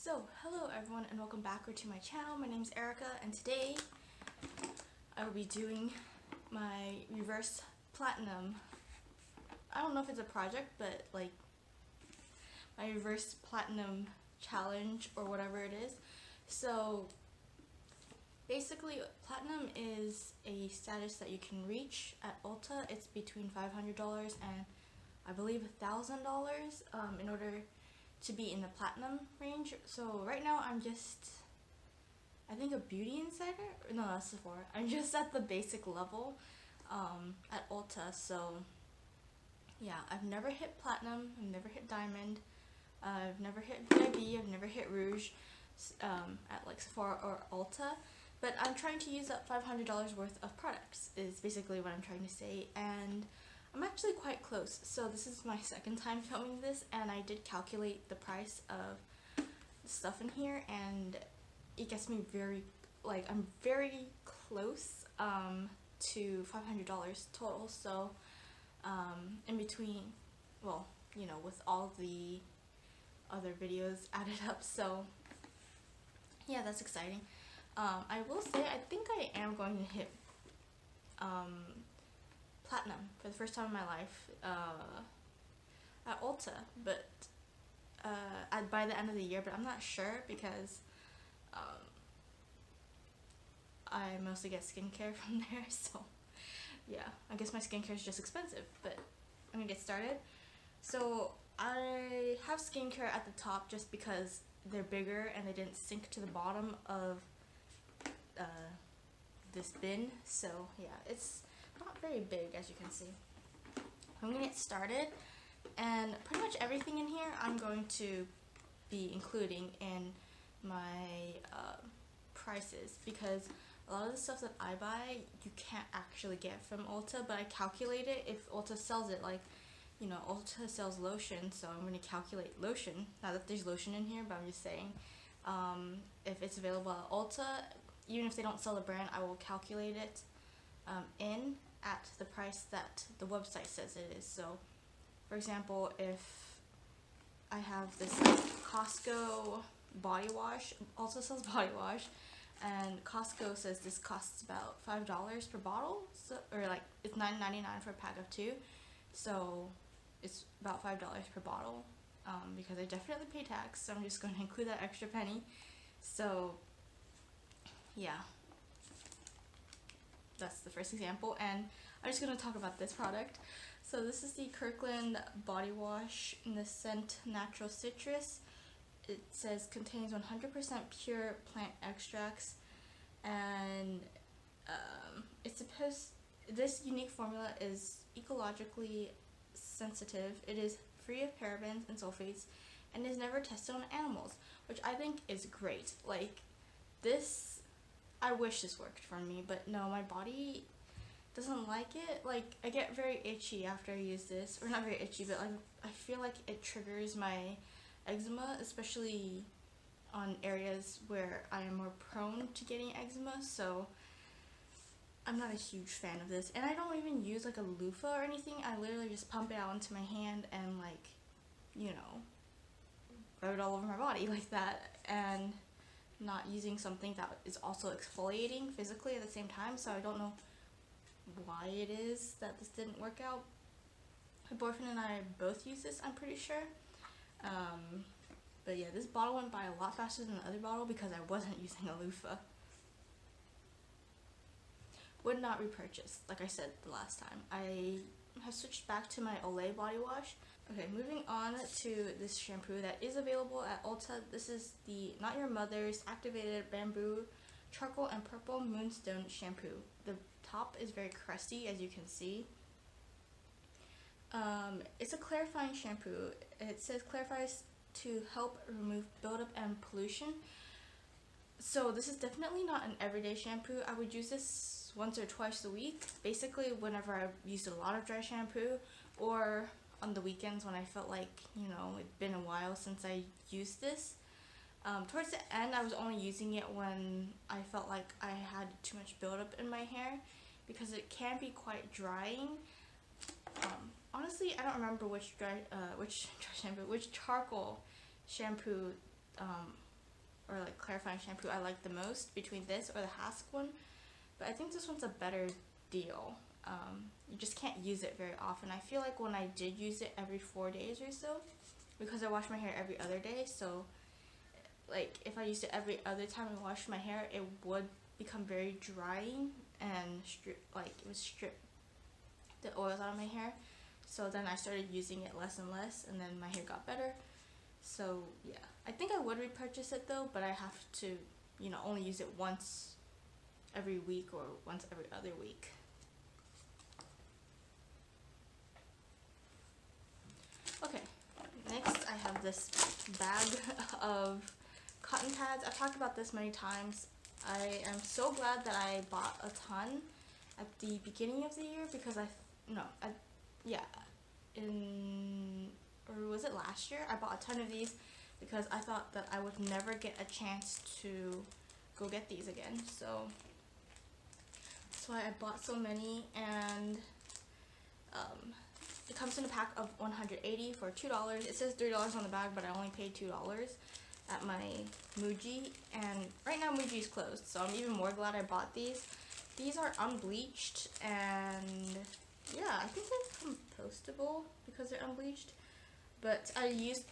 So, hello everyone and welcome back to my channel. My name is Erica and today I will be doing my reverse platinum. I don't know if it's a project, but like my reverse platinum challenge or whatever it is. So basically platinum is a status that you can reach at Ulta. It's between $500 and I believe $1,000 in order to be in the platinum range. So right now I'm just, I think, a beauty insider. No, that's Sephora. I'm just at the basic level at Ulta. So yeah, I've never hit platinum, I've never hit diamond, I've never hit VIP, I've never hit Rouge at like Sephora or Ulta, but I'm trying to use up $500 worth of products is basically what I'm trying to say, and I'm actually quite close. So this is my second time filming this, and I did calculate the price of the stuff in here, and it gets me very, like, I'm very close to $500 total. So in between, well, you know, with all the other videos added up. So yeah, that's exciting. I will say I think I am going to hit platinum for the first time in my life at Ulta, but by the end of the year, but I'm not sure because I mostly get skincare from there. So yeah, I guess my skincare is just expensive, but I'm gonna get started. So I have skincare at the top just because they're bigger and they didn't sink to the bottom of this bin. So yeah, it's not very big, as you can see. I'm gonna get started, and pretty much everything in here I'm going to be including in my prices, because a lot of the stuff that I buy you can't actually get from Ulta, but I calculate it if Ulta sells it. Like, you know, Ulta sells lotion, so I'm going to calculate lotion. Not that there's lotion in here, but I'm just saying if it's available at Ulta, even if they don't sell the brand, I will calculate it in at the price that the website says it is. So for example, if I have this Costco body wash, also sells body wash, and Costco says this costs about $5 per bottle, so, or like it's $9.99 for a pack of 2, so it's about $5 per bottle, because I definitely pay tax, so I'm just going to include that extra penny. So yeah, that's the first example, and I'm just going to talk about this product. So this is the Kirkland body wash in the scent Natural Citrus. It says contains 100% pure plant extracts, and this unique formula is ecologically sensitive. It is free of parabens and sulfates and is never tested on animals, which I think is great. Like, this, I wish this worked for me, but no, my body doesn't like it. Like, I get very itchy after I use this, or not very itchy, but like I feel like it triggers my eczema, especially on areas where I am more prone to getting eczema. So I'm not a huge fan of this, and I don't even use like a loofah or anything. I literally just pump it out into my hand and, like, you know, rub it all over my body like that, and not using something that is also exfoliating physically at the same time. So I don't know why it is that this didn't work out. My boyfriend and I both use this, I'm pretty sure. But yeah, this bottle went by a lot faster than the other bottle because I wasn't using a loofah. Would not repurchase, like I said the last time. I have switched back to my Aloe body wash. Okay, moving on to this shampoo that is available at Ulta. This is the Not Your Mother's Activated Bamboo Charcoal and Purple Moonstone Shampoo. The top is very crusty, as you can see. It's a clarifying shampoo. It says clarifies to help remove buildup and pollution. So this is definitely not an everyday shampoo. I would use this once or twice a week, basically whenever I used a lot of dry shampoo, or on the weekends when I felt like, you know, it'd been a while since I used this. Towards the end, I was only using it when I felt like I had too much buildup in my hair, because it can be quite drying. Honestly, I don't remember which charcoal shampoo or like clarifying shampoo I like the most between this or the Hask one, but I think this one's a better deal. You just can't use it very often. I feel like when I did use it every 4 days or so, because I wash my hair every other day, so like if I used it every other time I washed my hair, it would become very drying and it would strip the oils out of my hair. So then I started using it less and less, and then my hair got better. So yeah, I think I would repurchase it though, but I have to, you know, only use it once every week or once every other week. Okay, next I have this bag of cotton pads. I've talked about this many times. I am so glad that I bought a ton at the beginning of the year because or was it last year? I bought a ton of these because I thought that I would never get a chance to go get these again. So that's why I bought so many, and it comes in a pack of 180 for $2. It says $3 on the bag, but I only paid $2 at my Muji, and right now Muji's closed, so I'm even more glad I bought these. These are unbleached, and yeah, I think they're compostable because they're unbleached, but I use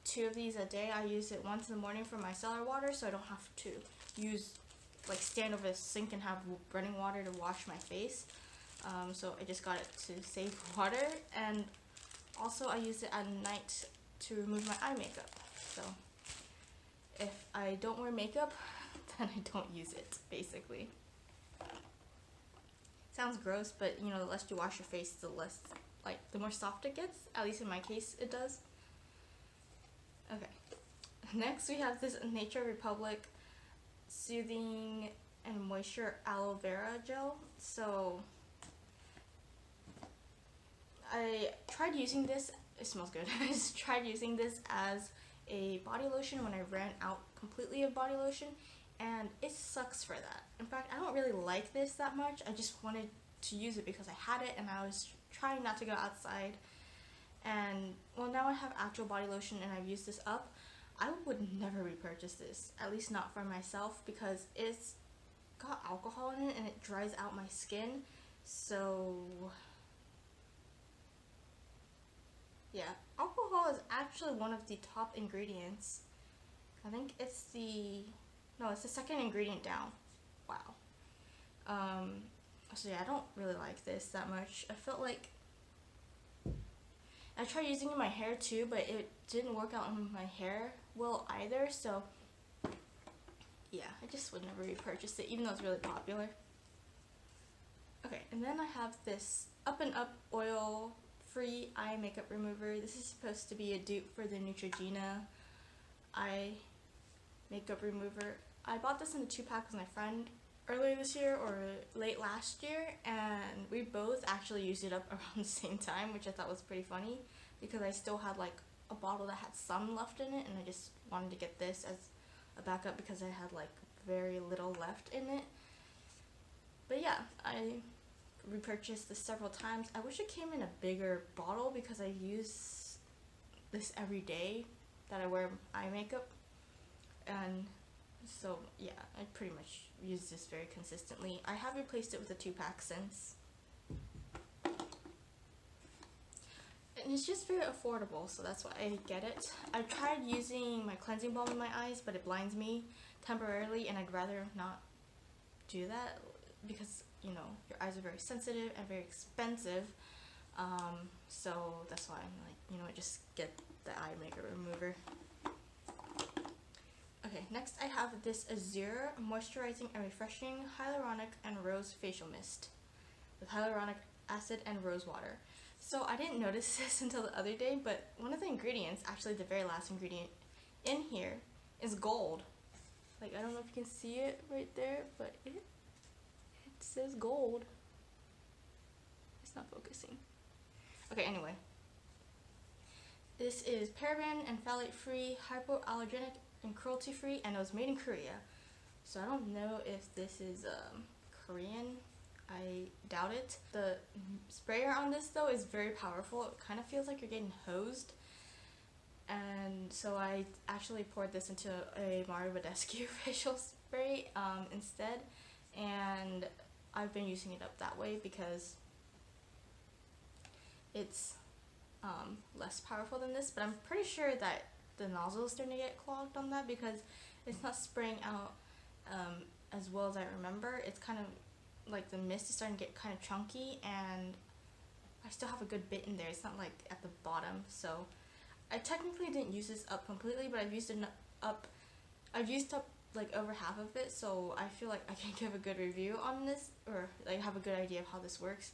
2 of these a day. I use it once in the morning for my cellar water, so I don't have to stand over the sink and have running water to wash my face. So I just got it to save water, and also I use it at night to remove my eye makeup. So if I don't wear makeup, then I don't use it, basically. Sounds gross, but you know, the less you wash your face, the more soft it gets. At least in my case, it does. Okay. Next, we have this Nature Republic Soothing and Moisture Aloe Vera Gel. So I tried using this. It smells good. I just tried using this as a body lotion when I ran out completely of body lotion, and it sucks for that. In fact, I don't really like this that much. I just wanted to use it because I had it and I was trying not to go outside. And well, now I have actual body lotion and I've used this up. I would never repurchase this, at least not for myself, because it's got alcohol in it and it dries out my skin. So yeah, alcohol is actually one of the top ingredients. I think it's the second ingredient down. Wow. So yeah, I don't really like this that much. I felt like I tried using it in my hair too, but it didn't work out in my hair well either. So yeah, I just would never repurchase it, even though it's really popular. Okay, and then I have this Up and Up oil free eye makeup remover. This is supposed to be a dupe for the Neutrogena eye makeup remover. I bought this in a 2-pack with my friend earlier this year or late last year, and we both actually used it up around the same time, which I thought was pretty funny because I still had like a bottle that had some left in it, and I just wanted to get this as a backup because I had like very little left in it. But yeah, I repurchased this several times. I wish it came in a bigger bottle because I use this every day that I wear eye makeup, and so yeah, I pretty much use this very consistently. I have replaced it with a 2-pack since, and it's just very affordable, so that's why I get it. I've tried using my cleansing balm in my eyes, but it blinds me temporarily, and I'd rather not do that because, you know, your eyes are very sensitive and very expensive. So that's why I'm like, you know what, just get the eye makeup remover. Okay, next I have this Azure Moisturizing and Refreshing Hyaluronic and Rose Facial Mist with hyaluronic acid and rose water. So I didn't notice this until the other day, but one of the ingredients, actually the very last ingredient in here, is gold. Like, I don't know if you can see it right there, but it says gold. It's not focusing. Okay, anyway. This is paraben and phthalate free, hypoallergenic, and cruelty free, and it was made in Korea. So I don't know if this is Korean. I doubt it. The sprayer on this though is very powerful. It kind of feels like you're getting hosed. And so I actually poured this into a Mario Badescu facial spray instead, and I've been using it up that way because it's less powerful than this, but I'm pretty sure that the nozzle is starting to get clogged on that because it's not spraying out as well as I remember. It's kind of like the mist is starting to get kind of chunky, and I still have a good bit in there. It's not like at the bottom, so I technically didn't use this up completely, but I've used up like over half of it, so I feel like I can give a good review on this, or like have a good idea of how this works.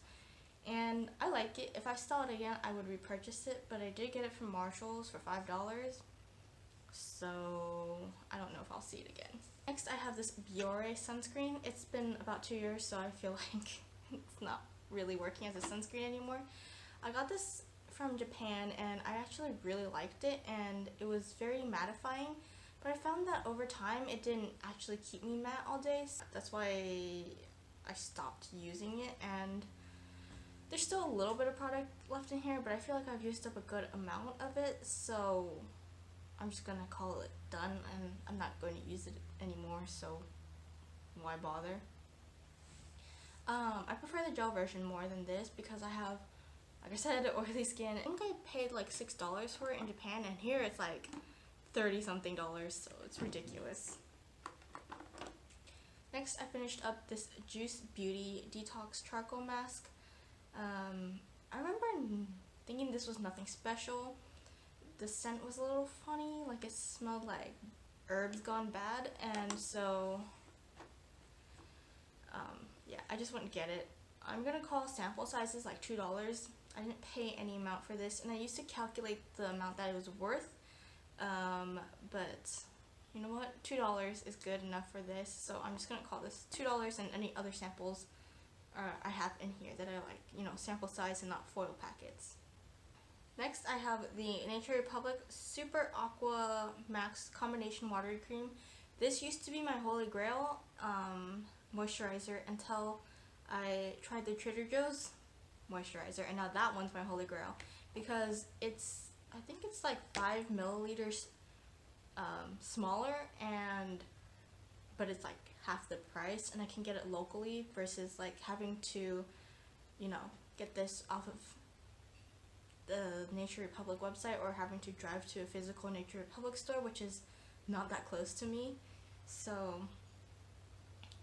And I like it. If I saw it again, I would repurchase it, but I did get it from Marshall's for $5, so I don't know if I'll see it again. Next, I have this Biore sunscreen. It's been about 2 years, so I feel like it's not really working as a sunscreen anymore. I got this from Japan, and I actually really liked it, and it was very mattifying, but I found that over time it didn't actually keep me matte all day, so that's why I stopped using it. And there's still a little bit of product left in here, but I feel like I've used up a good amount of it, so I'm just gonna call it done, and I'm not going to use it anymore, so why bother? I prefer the gel version more than this because I have, like I said, oily skin. I think I paid like $6 for it in Japan, and here it's like 30 something dollars, so it's ridiculous. Next, I finished up this Juice Beauty Detox Charcoal Mask. I remember thinking this was nothing special. The scent was a little funny, like it smelled like herbs gone bad, and so yeah, I just wouldn't get it. I'm gonna call sample sizes like $2. I didn't pay any amount for this, and I used to calculate the amount that it was worth, but you know what, $2 is good enough for this, so I'm just gonna call this $2, and any other samples I have in here that are like, you know, sample size and not foil packets. Next, I have the Nature Republic Super Aqua Max Combination Watery Cream. This used to be my holy grail moisturizer until I tried the Trader Joe's moisturizer, and now that one's my holy grail because it's, I think it's like 5 milliliters smaller, but it's like half the price, and I can get it locally versus like having to, you know, get this off of the Nature Republic website or having to drive to a physical Nature Republic store, which is not that close to me. So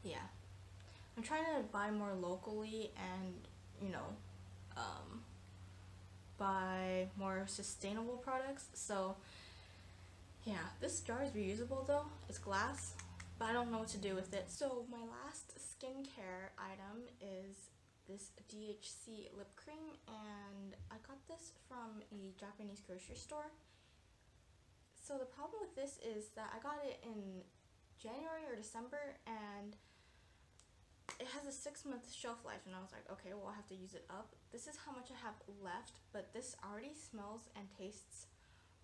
yeah, I'm trying to buy more locally and, you know, buy more sustainable products. So yeah, this jar is reusable though, it's glass, but I don't know what to do with it. So my last skincare item is this DHC lip cream, and I got this from a Japanese grocery store. So the problem with this is that I got it in January or December, and it has a 6-month shelf life, and I was like, okay, well, I have to use it up. This is how much I have left, but this already smells and tastes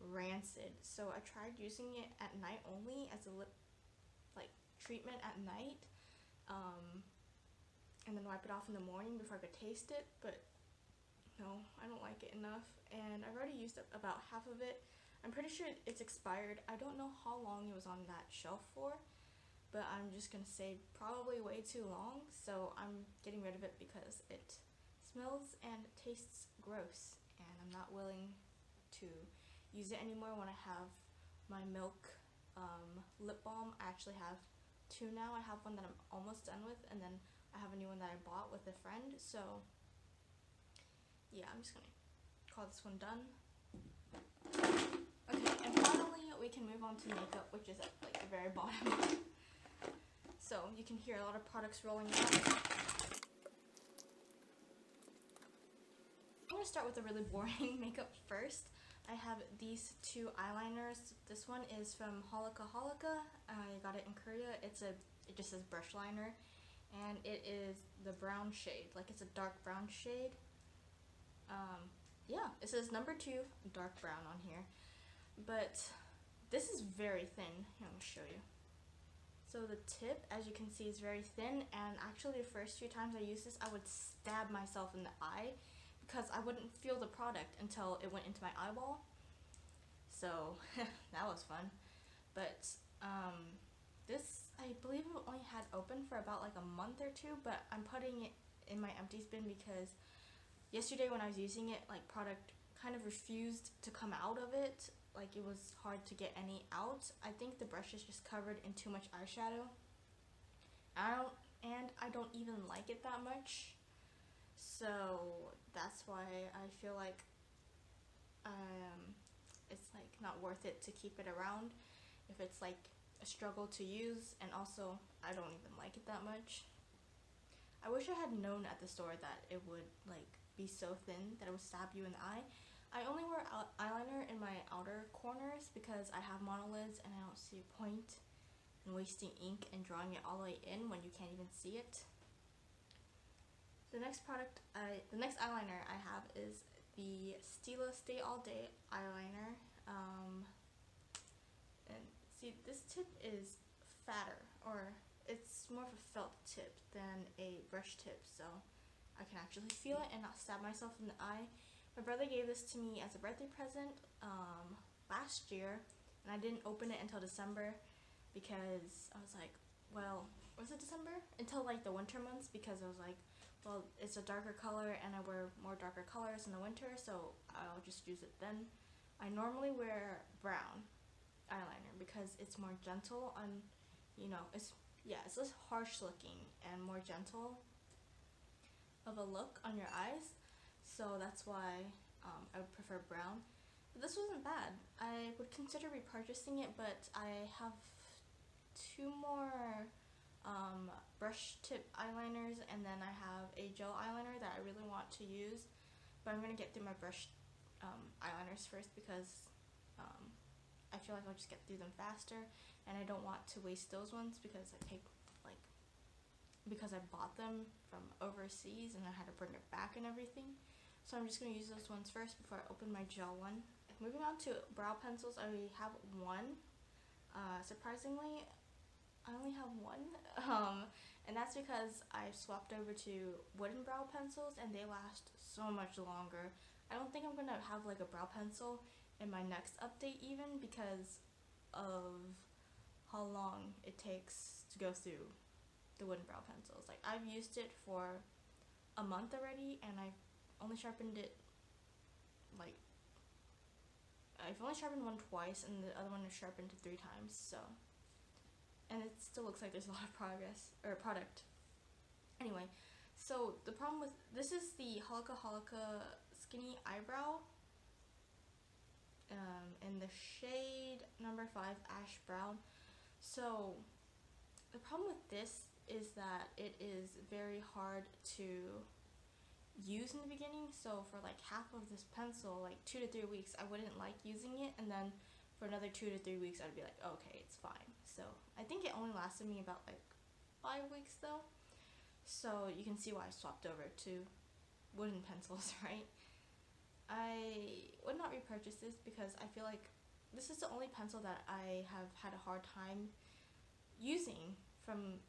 rancid. So I tried using it at night only as a lip like treatment at night, and then wipe it off in the morning before I could taste it, but no, I don't like it enough, and I've already used up about half of it. I'm pretty sure it's expired. I don't know how long it was on that shelf for, but I'm just gonna say probably way too long, so I'm getting rid of it because it smells and tastes gross, and I'm not willing to use it anymore when I have my Milk lip balm. I actually have 2 now. I have one that I'm almost done with, and then I have a new one that I bought with a friend, so yeah, I'm just gonna call this one done. Okay, and finally we can move on to makeup, which is at like the very bottom. So you can hear a lot of products rolling out. I'm gonna start with the really boring makeup first. I have these 2 eyeliners. This one is from Holika. I got it in Korea. It just says brush liner, and it is the brown shade, like it's a dark brown shade. Yeah, it says number 2 dark brown on here, but this is very thin. Here, let me show you. So the tip, as you can see, is very thin, and actually the first few times I used this, I would stab myself in the eye because I wouldn't feel the product until it went into my eyeball. so that was fun. But this, I believe it only had open for about like a month or two, but I'm putting it in my empties bin because yesterday when I was using it, like product kind of refused to come out of it. Like it was hard to get any out. I think the brush is just covered in too much eyeshadow. I don't even like it that much. So that's why I feel like it's like not worth it to keep it around if it's like a struggle to use, and also I don't even like it that much. I wish I had known at the store that it would like be so thin that it would stab you in the eye. I only wear eyeliner in my outer corners because I have monolids and I don't see a point in wasting ink and drawing it all the way in when you can't even see it. The next eyeliner I have is the Stila Stay All Day eyeliner. And see, this tip is fatter, or it's more of a felt tip than a brush tip, so I can actually feel it and not stab myself in the eye. My brother gave this to me as a birthday present last year, and I didn't open it until December because I was like, well, was it December? Until like the winter months, because I was like, well, it's a darker color and I wear more darker colors in the winter, so I'll just use it then. I normally wear brown eyeliner because it's more gentle on, you know, it's less harsh looking and more gentle of a look on your eyes, so that's why I would prefer brown. But this wasn't bad. I would consider repurchasing it, but I have two more brush tip eyeliners, and then I have a gel eyeliner that I really want to use, but I'm going to get through my brush eyeliners first because I feel like I'll just get through them faster, and I don't want to waste those ones because because I bought them from overseas and I had to bring it back and everything. So I'm just going to use those ones first before I open my gel one. Moving on to brow pencils, I have one. Surprisingly, I only have one, and that's because I've swapped over to wooden brow pencils and they last so much longer. I don't think I'm going to have like a brow pencil in my next update even because of how long it takes to go through the wooden brow pencils. Like I've used it for a month already and I've only sharpened it I've only sharpened one twice and the other one is sharpened 3 times, so, and it still looks like there's a lot of product. Anyway, so the problem with this is the Halaka Skinny Eyebrow in the shade number 5 Ash Brown. So the problem with this is that it is very hard to use in the beginning. So for like half of this pencil, like 2 to 3 weeks, I wouldn't like using it, and then for another 2 to 3 weeks I'd be like, okay, it's fine. So I think it only lasted me about like 5 weeks though, so you can see why I swapped over to wooden pencils, right? I would not repurchase this because I feel like this is the only pencil that I have had a hard time using from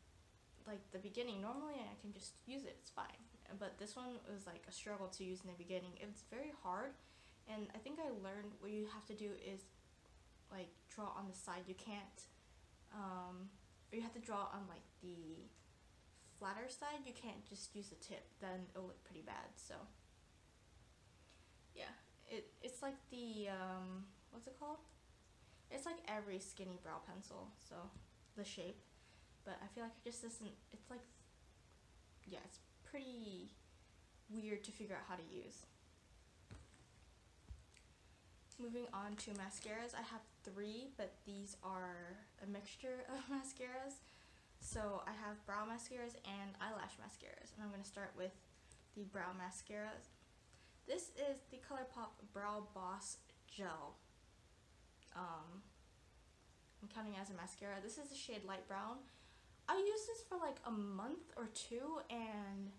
like the beginning. Normally I can just use it, it's fine, but this one was like a struggle to use in the beginning. It's very hard, and I think I learned what you have to do is like draw on the side. You can't or you have to draw on like the flatter side. You can't just use the tip, then it'll look pretty bad. So yeah, it's like the what's it called? It's like every skinny brow pencil, so the shape, but I feel like it just isn't, it's like, yeah, it's pretty weird to figure out how to use. Moving on to mascaras, I have 3, but these are a mixture of mascaras. So I have brow mascaras and eyelash mascaras, and I'm going to start with the brow mascaras. This is the ColourPop Brow Boss Gel. I'm counting as a mascara. This is the shade Light Brown. I used this for like a month or 2, and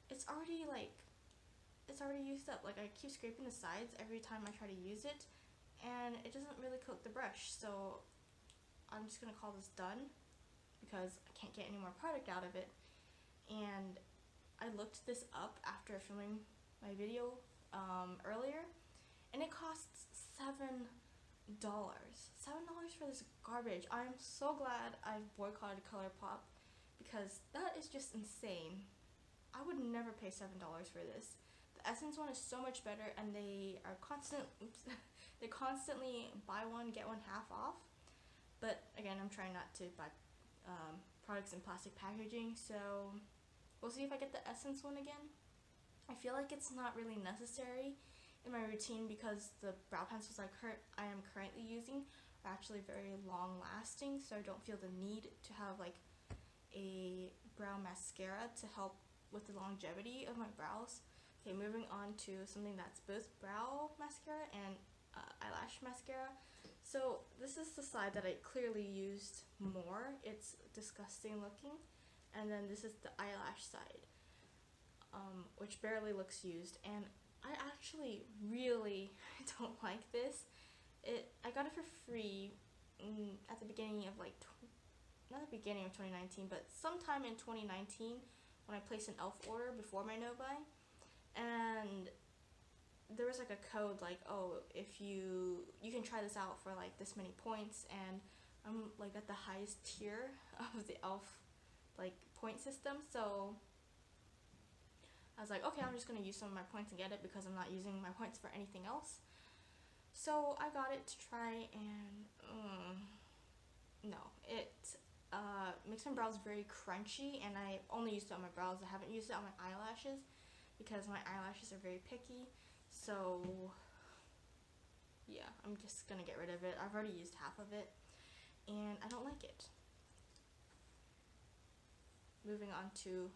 it's already used up. Like I keep scraping the sides every time I try to use it, and it doesn't really coat the brush. So I'm just gonna call this done because I can't get any more product out of it. And I looked this up after filming my video earlier, and it costs $7. $7 for this garbage. I'm so glad I've boycotted ColourPop because that is just insane. I would never pay $7 for this. The Essence one is so much better, and they are they constantly buy one get one half off. But again, I'm trying not to buy products in plastic packaging, so we'll see if I get the Essence one again. I feel like it's not really necessary in my routine because the brow pencils I am currently using are actually very long lasting, so I don't feel the need to have like a brow mascara to help with the longevity of my brows. Okay, moving on to something that's both brow mascara and eyelash mascara. So this is the side that I clearly used more. It's disgusting looking. And then this is the eyelash side, which barely looks used. And I actually really don't like this. I got it for free at the beginning of not the beginning of 2019, but sometime in 2019 when I placed an e.l.f. order before my no-buy. And there was like a code like, oh, if you can try this out for like this many points, and I'm like at the highest tier of the e.l.f. like point system, so I was like, okay, I'm just gonna use some of my points and get it because I'm not using my points for anything else. So I got it to try, and no, it makes my brows very crunchy, and I only used it on my brows. I haven't used it on my eyelashes because my eyelashes are very picky. So yeah, I'm just gonna get rid of it. I've already used half of it, and I don't like it. Moving on to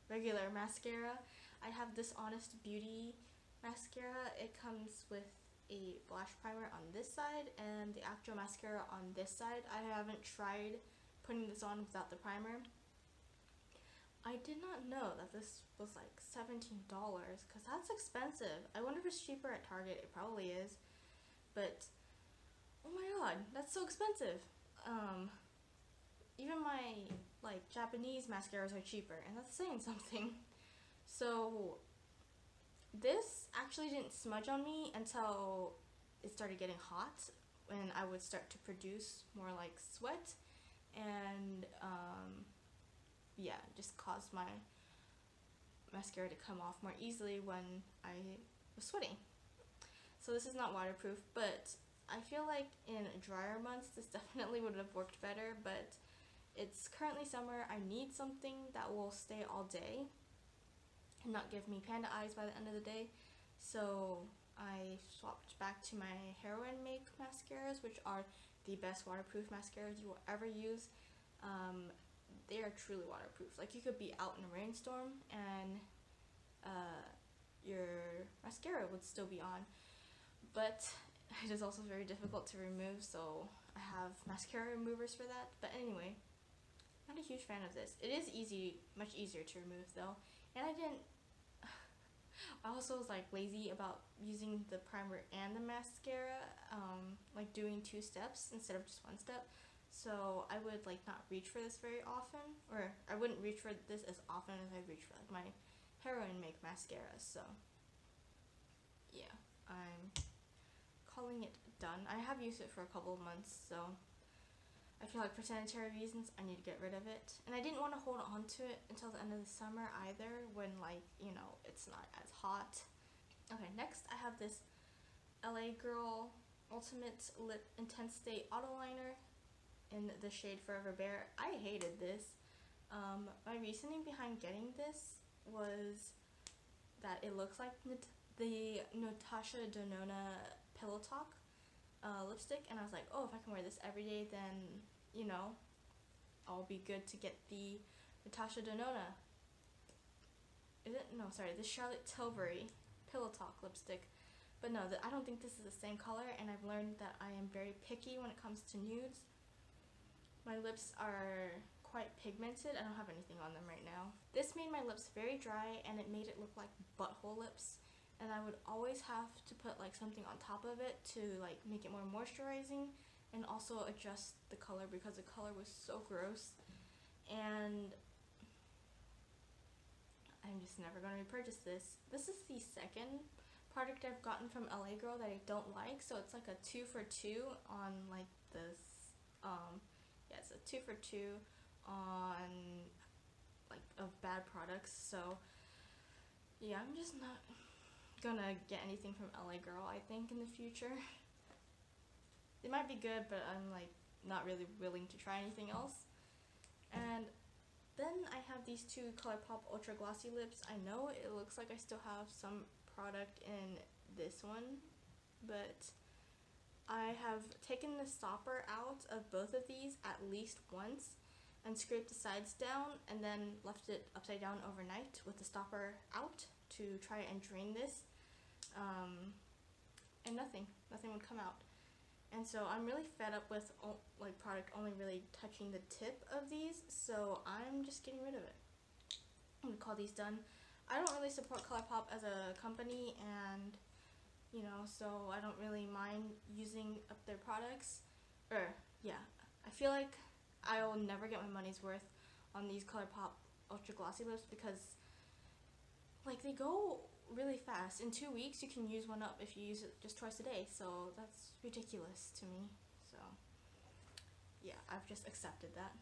regular mascara. I have this Honest Beauty mascara. It comes with a blush primer on this side and the actual mascara on this side. I haven't tried putting this on without the primer. I did not know that this was like $17 because that's expensive. I wonder if it's cheaper at Target. It probably is, but oh my god, that's so expensive. Even my like Japanese mascaras are cheaper, and that's saying something. So this actually didn't smudge on me until it started getting hot, when I would start to produce more like sweat, and yeah, just caused my mascara to come off more easily when I was sweating. So this is not waterproof, but I feel like in drier months this definitely would have worked better, but it's currently summer. I need something that will stay all day and not give me panda eyes by the end of the day. So I swapped back to my Heroin Make mascaras, which are the best waterproof mascaras you will ever use. They are truly waterproof. Like, you could be out in a rainstorm and your mascara would still be on, but it is also very difficult to remove, so I have mascara removers for that. But anyway, not a huge fan of this. It is much easier to remove though, and I also was like lazy about using the primer and the mascara, like doing 2 steps instead of just 1 step. So I would like not reach for this very often, or I wouldn't reach for this as often as I reach for like my Heroin Make mascara. So yeah, I'm calling it done. I have used it for a couple of months, so I feel like for sanitary reasons I need to get rid of it. And I didn't want to hold on to it until the end of the summer either, when like, you know, it's not as hot. Okay, next I have this LA Girl Ultimate Lip Intense Stay Auto Liner in the shade Forever Bare. I hated this. My reasoning behind getting this was that it looks like the Natasha Denona Pillow Talk lipstick, and I was like, oh, if I can wear this every day, then, you know, I'll be good to get the Natasha Denona. The Charlotte Tilbury Pillow Talk lipstick. But no, I don't think this is the same color, and I've learned that I am very picky when it comes to nudes. My lips are quite pigmented. I don't have anything on them right now. This made my lips very dry, and it made it look like butthole lips, and I would always have to put like something on top of it to like make it more moisturizing and also adjust the color, because the color was so gross, and I'm just never going to repurchase this. This is the second product I've gotten from LA Girl that I don't like. So it's like a 2 for 2 on like this, yeah, it's a 2 for 2 on like of bad products. So yeah, I'm just not gonna get anything from LA Girl, I think, in the future. It might be good, but I'm like not really willing to try anything else. And then I have these two ColourPop Ultra Glossy Lips. I know it looks like I still have some product in this one, but I have taken the stopper out of both of these at least once and scraped the sides down and then left it upside down overnight with the stopper out to try and drain this, and nothing would come out. And so I'm really fed up with like product only really touching the tip of these, so I'm just getting rid of it. I'm gonna call these done. I don't really support ColourPop as a company, and you know, so I don't really mind using up their products. Yeah, I feel like I will never get my money's worth on these ColourPop Ultra Glossy Lips because like they go really fast. In 2 weeks you can use one up if you use it just twice a day, so that's ridiculous to me. So yeah, I've just accepted that.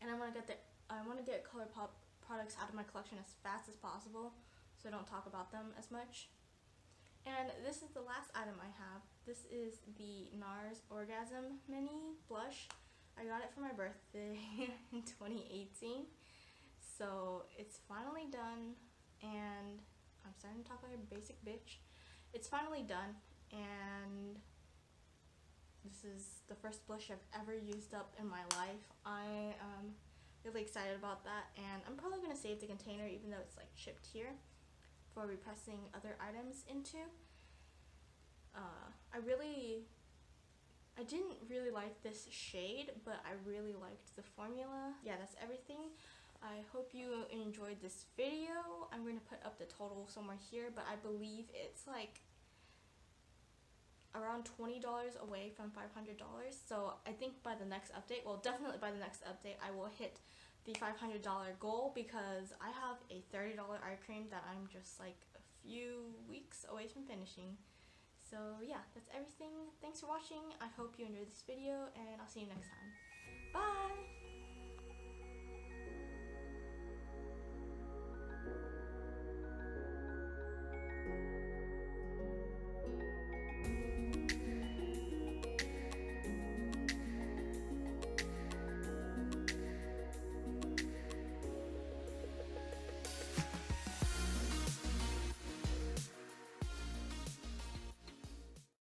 And I want to get ColourPop products out of my collection as fast as possible so I don't talk about them as much. And this is the last item I have. This is the NARS Orgasm Mini Blush. I got it for my birthday in 2018. So it's finally done, and I'm starting to talk like a basic bitch. It's finally done, and this is the first blush I've ever used up in my life. I am really excited about that, and I'm probably going to save the container even though it's like shipped here for repressing other items into. I didn't really like this shade, but I really liked the formula. Yeah, that's everything. I hope you enjoyed this video. I'm going to put up the total somewhere here, but I believe it's like around $20 away from $500. So I think by the next update, well, definitely by the next update, I will hit the $500 goal because I have a $30 eye cream that I'm just like a few weeks away from finishing. So yeah, that's everything. Thanks for watching. I hope you enjoyed this video, and I'll see you next time. Bye!